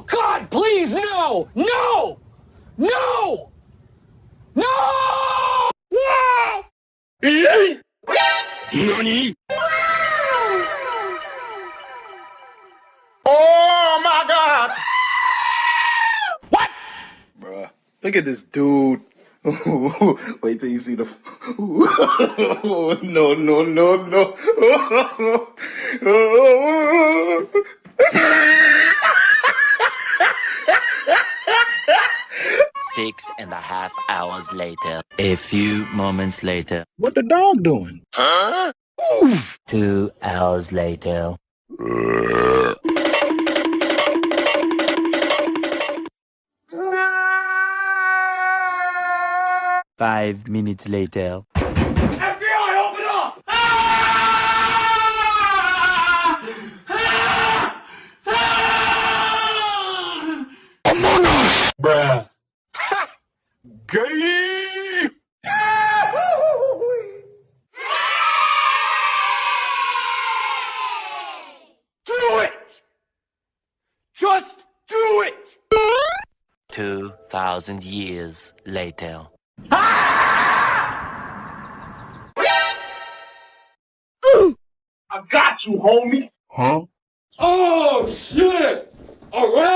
God, please, no! No! No! No! NANI?! Oh my God! What? Bruh, look at this dude. Wait till you see the. No, no, no, no. 6.5 hours later. A few moments later. What the dog doing? 2 hours later. 5 minutes later. FBI, open up! Bruh. Gay! Do it! Just do it! 2,000 years later. I got you, homie! Huh? Oh, shit! All right!